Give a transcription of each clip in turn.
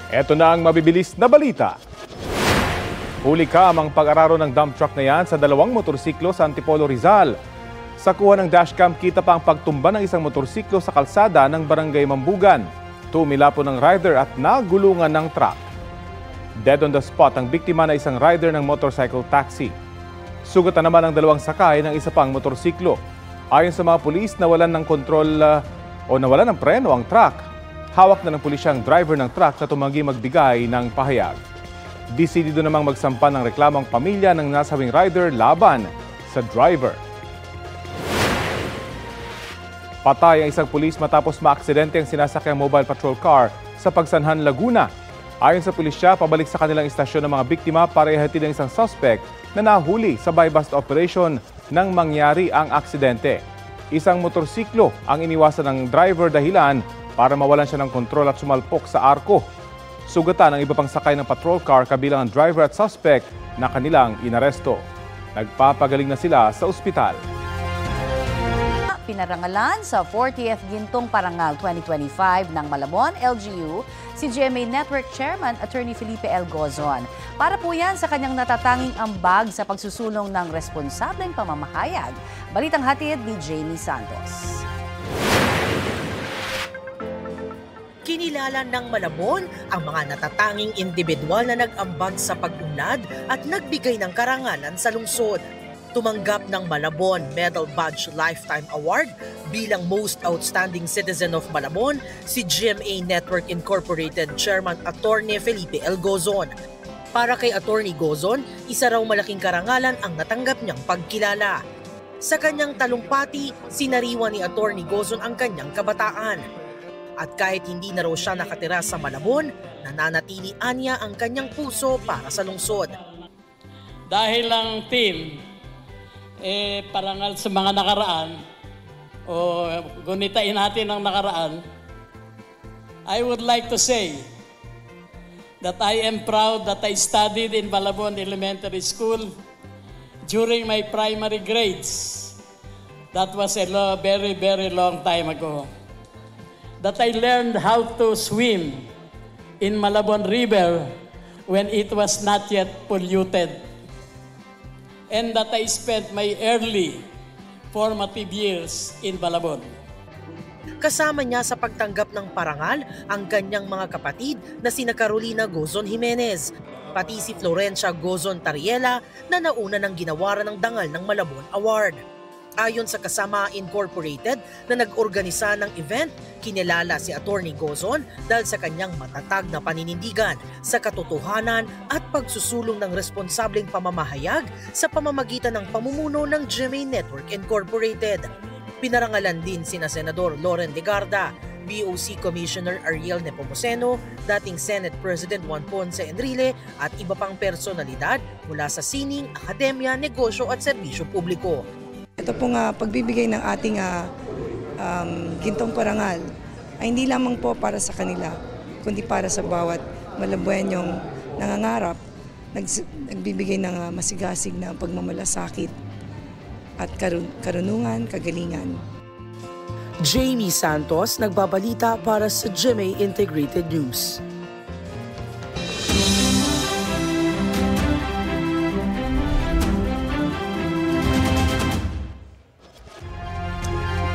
Ito na ang mabibilis na balita. Huli kamang pag-araro ng dump truck na yan sa dalawang motorsiklo sa Antipolo, Rizal. Sa kuha ng dashcam, kita pa ang pagtumba ng isang motorsiklo sa kalsada ng Barangay Mambugan. Tumila po ng rider at nagulungan ng truck. Dead on the spot ang biktima na isang rider ng motorcycle taxi. Sugatan naman ang dalawang sakay ng isa pang motorsiklo. Ayon sa mga pulis, nawalan ng kontrol o nawalan ng preno ang truck. Hawak na ng pulisya ang driver ng truck na tumanggi magbigay ng pahayag. Desidido namang magsampa ng reklamo ang pamilya ng nasabing rider laban sa driver. Patay ang isang pulis matapos maaksidente ang sinasakyang mobile patrol car sa Pagsanhan, Laguna. Ayon sa pulisya, pabalik sa kanilang istasyon ng mga biktima para ihatid ang isang suspect na nahuli sa buy-bust operation nang mangyari ang aksidente. Isang motorsiklo ang iniwasan ng driver dahilan para mawalan siya ng kontrol at sumalpok sa arko. Sugatan ang iba pang sakay ng patrol car kabilang ang driver at suspect na kanilang inaresto. Nagpapagaling na sila sa ospital. Pinarangalan sa 40th Gintong Parangal 2025 ng Malabon, LGU, si GMA Network Chairman Attorney Felipe L. Gozon. Para po yan sa kanyang natatanging ambag sa pagsusulong ng responsableng pamamahayag. Balitang hatid ni Jamie Santos. Kinilala ng Malabon ang mga natatanging individual na nag-ambag sa pag-unlad at nagbigay ng karangalan sa lungsod. Tumanggap ng Malabon Medal Badge Lifetime Award bilang Most Outstanding Citizen of Malabon si GMA Network Incorporated Chairman Attorney Felipe L. Gozon. Para kay Attorney Gozon, isa raw malaking karangalan ang natanggap niyang pagkilala. Sa kanyang talumpati, sinariwan ni Attorney Gozon ang kanyang kabataan. At kahit hindi na raw siya nakatira sa Malabon, nananatilian niya ang kanyang puso para sa lungsod. Dahil ang team, parangal sa mga nakaraan, o gunitain natin ang nakaraan, I would like to say that I am proud that I studied in Malabon Elementary School during my primary grades. That was a very, very long time ago. That I learned how to swim in Malabon River when it was not yet polluted. And that I spent my early formative years in Malabon. Kasama niya sa pagtanggap ng parangal ang kanyang mga kapatid na sina Carolina Gozon Jimenez, pati si Florencia Gozon Tariela na nauna ng ginawaran ng dangal ng Malabon Award. Ayon sa Kasama Incorporated na nag-organisa ng event, kinilala si Attorney Gozon dahil sa kanyang matatag na paninindigan sa katotohanan at pagsusulong ng responsableng pamamahayag sa pamamagitan ng pamumuno ng GMA Network Incorporated. Pinarangalan din sina Senador Loren Legarda, BOC Commissioner Ariel Nepomuceno, dating Senate President Juan Ponce Enrile at iba pang personalidad mula sa sining, akademya, negosyo at serbisyo publiko. Ito pong pagbibigay ng ating gintong parangal ay hindi lamang po para sa kanila, kundi para sa bawat Malabuenyong nangangarap, nagbibigay ng masigasig na pagmamalasakit at karunungan, kagalingan. Jamie Santos, nagbabalita para sa GMA Integrated News.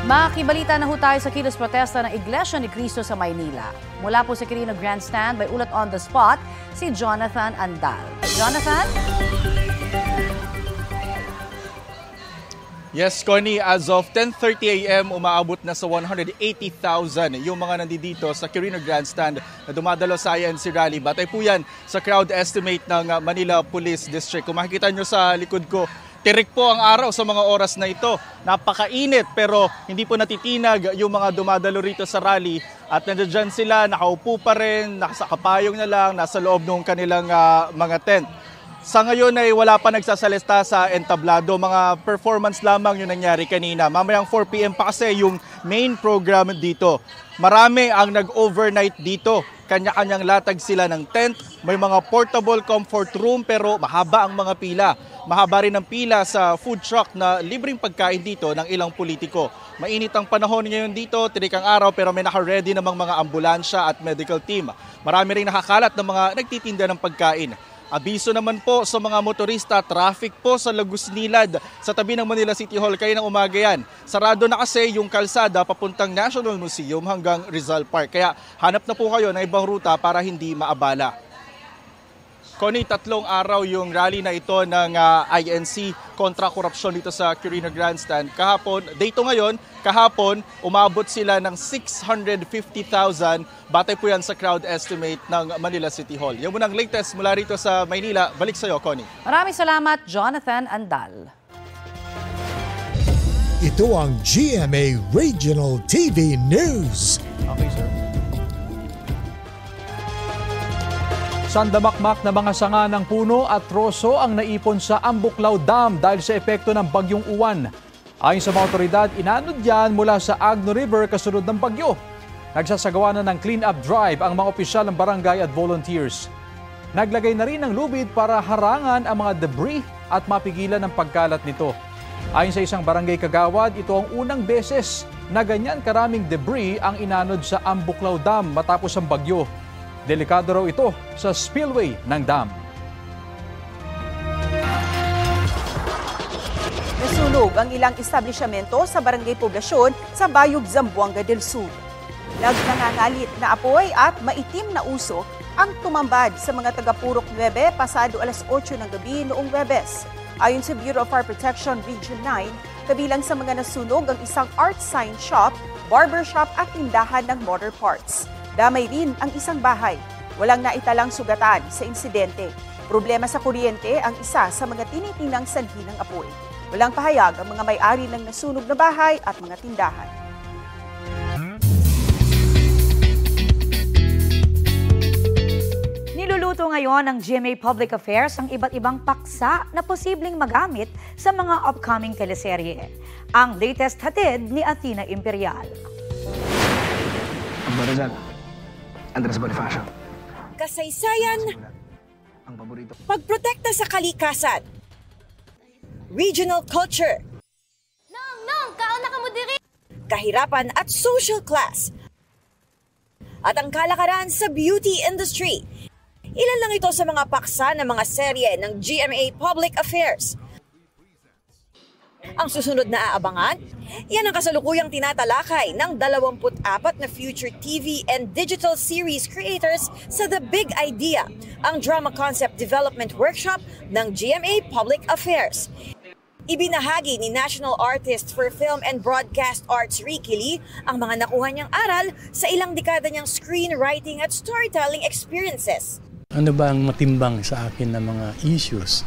Makibalita na ho tayo sa kilos protesta ng Iglesia ni Cristo sa Maynila. Mula po sa Quirino Grandstand, may ulat on the spot si Jonathan Andal. Jonathan? Yes, Connie, as of 10:30 a.m., umaabot na sa 180,000 yung mga nandito sa Quirino Grandstand na dumadalo sa INC rally. Batay po yan sa crowd estimate ng Manila Police District. Kung makikita nyo sa likod ko, tirik po ang araw sa mga oras na ito. Napakainit pero hindi po natitinag yung mga dumadalo rito sa rally. At nandiyan sila, nakaupo pa rin, nakasakapayong na lang, nasa loob ng kanilang mga tent. Sa ngayon ay wala pa nagsasalita sa entablado. Mga performance lamang yung nangyari kanina. Mamayang 4 p.m. pa kasi yung main program dito. Marami ang nag-overnight dito. Kanya-kanyang latag sila ng tent. May mga portable comfort room pero mahaba ang mga pila. mahaba rin ang pila sa food truck na libreng pagkain dito ng ilang politiko. Mainit ang panahon ngayon dito, tirik ang araw pero may naka-ready namang mga ambulansya at medical team. Marami rin nakakalat ng mga nagtitinda ng pagkain. Abiso naman po sa mga motorista, traffic po sa Lagos Nilad sa tabi ng Manila City Hall kayo ng umaga yan. Sarado na kasi yung kalsada papuntang National Museum hanggang Rizal Park. Kaya hanap na po kayo ng ibang ruta para hindi maabala. Connie, 3 araw yung rally na ito ng INC kontra korupsyon dito sa Quirino Grandstand. Kahapon, umabot sila ng 650,000. Batay po yan sa crowd estimate ng Manila City Hall. Yan muna ang latest mula rito sa Maynila. Balik sa iyo, Connie. Maraming salamat, Jonathan Andal. Ito ang GMA Regional TV News. Okay, sir. Sandamakmak na mga sanga ng puno at troso ang naipon sa Ambuklaw Dam dahil sa epekto ng bagyong Uwan. Ayon sa mga otoridad, inanod yan mula sa Agno River kasunod ng bagyo. Nagsasagawa na ng clean-up drive ang mga opisyal ng barangay at volunteers. Naglagay na rin ng lubid para harangan ang mga debris at mapigilan ang pagkalat nito. Ayon sa isang barangay kagawad, ito ang unang beses na ganyan karaming debris ang inanod sa Ambuklaw Dam matapos ang bagyo. Delikado raw ito sa spillway ng dam. Nasunog ang ilang establishmento sa barangay poblasyon sa Bayog, Zamboanga del Sur. Nagngangalit na apoy at maitim na usok ang tumambad sa mga taga-Purok 9 pasado alas 8 ng gabi noong Huwebes. Ayon sa Bureau of Fire Protection Region 9, kabilang sa mga nasunog ang isang art sign shop, barbershop at tindahan ng motor parts. Damay rin ang isang bahay. Walang naitalang sugatan sa insidente. Problema sa kuryente ang isa sa mga tinitinang sanhi ng apoy. Walang pahayag ang mga may-ari ng nasunog na bahay at mga tindahan. Niluluto ngayon ng GMA Public Affairs ang iba't ibang paksa na posibleng magamit sa mga upcoming teleserye. Ang latest hatid ni Athena Imperial. Andres Bonifacio. Kasaysayan, Ang paborito. pagprotekta sa kalikasan, regional culture, kaon na ka mo diri. kahirapan at social class, at ang kalakaran sa beauty industry. Ilan lang ito sa mga paksa ng mga serye ng GMA Public Affairs. Ang susunod na aabangan, yan ang kasalukuyang tinatalakay ng 24 na future TV and digital series creators sa The Big Idea, ang Drama Concept Development Workshop ng GMA Public Affairs. Ibinahagi ni National Artist for Film and Broadcast Arts Ricky Lee ang mga nakuha niyang aral sa ilang dekada niyang screenwriting at storytelling experiences. Ano ba ang matimbang sa akin na mga issues?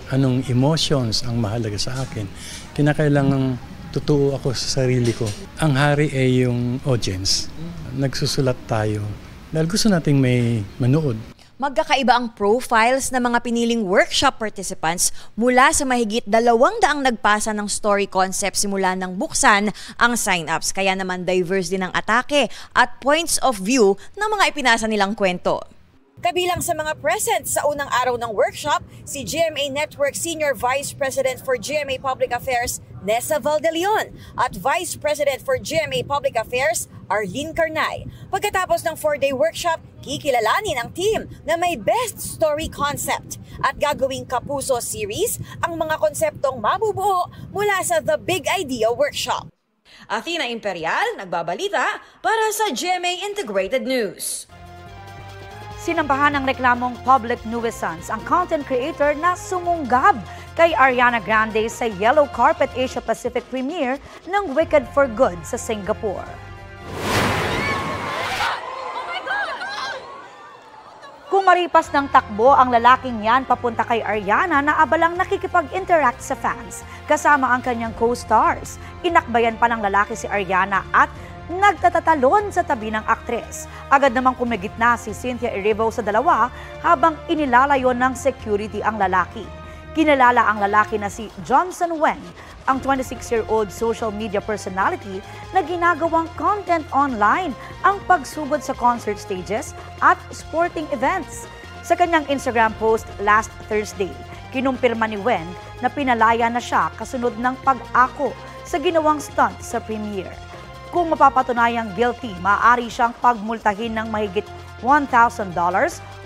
Anong emotions ang mahalaga sa akin? Kinakailangang totoo ako sa sarili ko. Ang hari ay yung audience. Nagsusulat tayo dahil gusto nating may manood. Magkakaiba ang profiles ng mga piniling workshop participants mula sa mahigit 200 nagpasa ng story concept simula ng buksan ang sign-ups. Kaya naman diverse din ang atake at points of view ng mga ipinasa nilang kwento. Kabilang sa mga present sa unang araw ng workshop, si GMA Network Senior Vice President for GMA Public Affairs, Nessa Valdeleon, at Vice President for GMA Public Affairs, Arlene Carnay. Pagkatapos ng 4-day workshop, kikilalanin ang team na may best story concept at gagawing Kapuso series ang mga konseptong mabubuo mula sa The Big Idea Workshop. Athena Imperial, nagbabalita para sa GMA Integrated News. Sinambahan ng reklamong public nuisance ang content creator na sumunggab kay Ariana Grande sa Yellow Carpet Asia Pacific premiere ng Wicked for Good sa Singapore. Kung maripas ng takbo ang lalaking yan papunta kay Ariana na abalang nakikipag-interact sa fans kasama ang kanyang co-stars. Inakbayan pa ng lalaki si Ariana at nagtatatalon sa tabi ng aktres. Agad namang kumigitna si Cynthia Erivo sa dalawa habang inilalayon ng security ang lalaki. Kinalala ang lalaki na si Johnson Wen, ang 26-year-old social media personality na ginagawang content online ang pagsugod sa concert stages at sporting events. Sa kanyang Instagram post last Thursday, Kinumpirma ni Wen na pinalaya na siya kasunod ng pag-ako sa ginawang stunt sa premiere. Kung mapapatunayang guilty, maaari siyang pagmultahin ng mahigit $1,000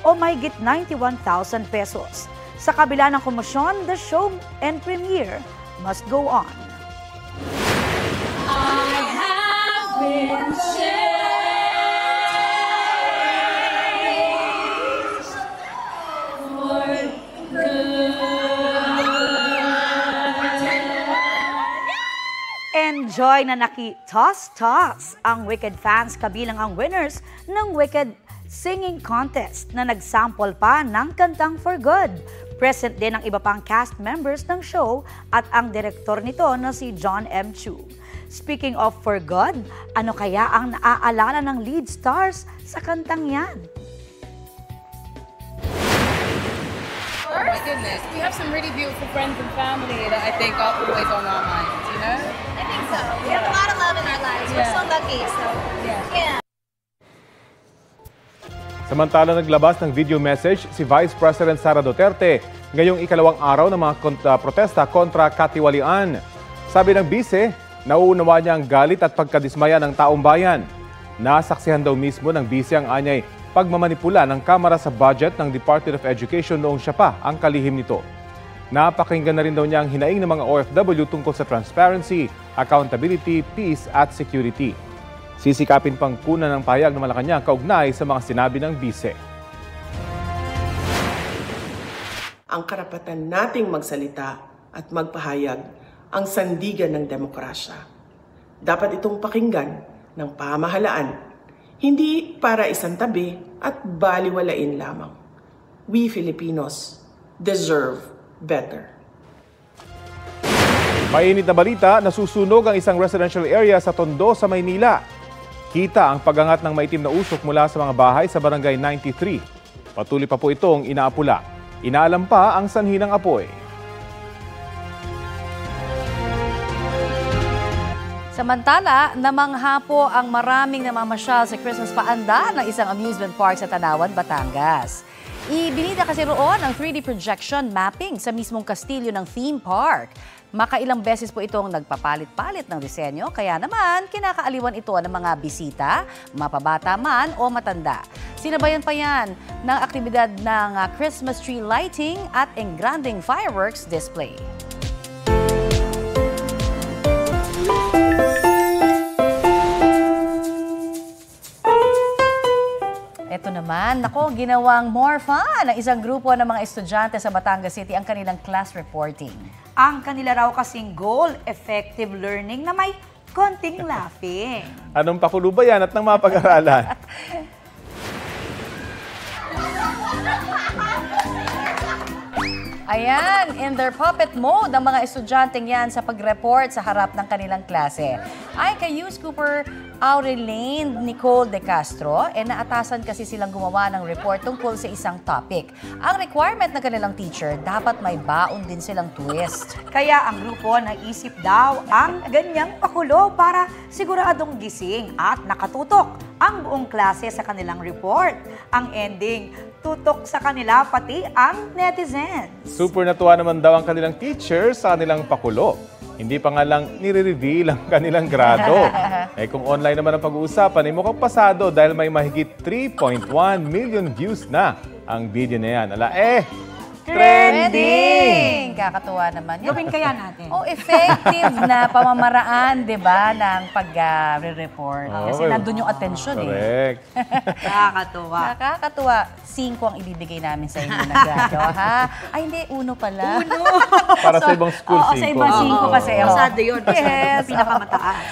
o mahigit 91,000 pesos. Sa kabila ng komosyon, the show and premiere must go on. I have been changed for good. Enjoy na naki-toss-toss ang Wicked fans kabilang ang winners ng Wicked Singing Contest na nagsample pa ng kantang For Good. Present din ang iba pang cast members ng show at ang direktor nito na si John M. Chu. Speaking of For Good, ano kaya ang naaalala ng lead stars sa kantang yan? Oh my goodness, we have some really beautiful friends and family that I think are always on our minds, you know? I think so. We have a lot of love in our lives. We're so lucky. So, yeah. Samantala naglabas ng video message si Vice President Sara Duterte ngayong ikalawang araw ng mga protesta kontra katiwalian. Sabi ng bise, nauunawa niya ang galit at pagkadismaya ng taong bayan. Nasaksihan daw mismo ng bise ang anyay pagmamanipula ng Kamara sa budget ng Department of Education noong siya pa ang kalihim nito. Napakinggan na rin daw niya ang hinaing ng mga OFW tungkol sa transparency, accountability, peace at security. Sisikapin pang kunan ng pahayag ng Malacanang kaugnay sa mga sinabi ng bise. Ang karapatan nating magsalita at magpahayag ang sandigan ng demokrasya. Dapat itong pakinggan ng pamahalaan, hindi para isang tabi at baliwalain lamang. We Filipinos deserve better. Mainit na balita, nasusunog ang isang residential area sa Tondo sa Maynila. Kita ang pagangat ng maitim na usok mula sa mga bahay sa Barangay 93. Patuloy pa po itong inaapula. Inaalam pa ang sanhi ng apoy. Samantala, namangha po ang maraming namamasyal sa Christmas paanda ng isang amusement park sa Tanawan, Batangas. Ibinida kasi roon ang 3D projection mapping sa mismong kastilyo ng theme park. Makailang beses po itong nagpapalit-palit ng disenyo, kaya naman kinakaaliwan ito ng mga bisita, mapabata man o matanda. Sinabayan pa yan ng aktibidad ng Christmas tree lighting at engranding fireworks display. Ito naman, ginawang more fun ng isang grupo ng mga estudyante sa Batangas City ang kanilang class reporting. Ang kanila raw kasing goal, effective learning na may konting laughing. Anong pakulo ba yan at nang mapag-aralan? Ayan, in their puppet mode ang mga estudyanteng yan sa pag-report sa harap ng kanilang klase. Ay kay Hughes Cooper Aurelane Nicole De Castro, naatasan kasi silang gumawa ng report tungkol sa isang topic. Ang requirement ng kanilang teacher, dapat may baon din silang twist. Kaya ang grupo naisip daw ang ganyang pakulo para siguradong gising at nakatutok ang buong klase sa kanilang report. Ang ending, tutok sa kanila pati ang netizens. Super natuwa naman daw ang kanilang teacher sa kanilang pakulo. Hindi pa nga lang nire-reveal ang kanilang grado. Kung online naman ang pag-uusapan, mukhang pasado dahil may mahigit 3.1 million views na ang video na yan. Trending! Kakatuwa naman. Gawin kaya natin. Effective na pamamaraan, di ba, ng pag-re-report. Kasi nandun yung attention Correct. Nakakatuwa. Nakakatuwa. 5 ang ibibigay namin sa inyo na grado, ha? Ay, hindi. 1 pala. 1. Para sa ibang school, 5. Sa ibang 5 kasi. Pasado yun. Yes. Pinakamataas.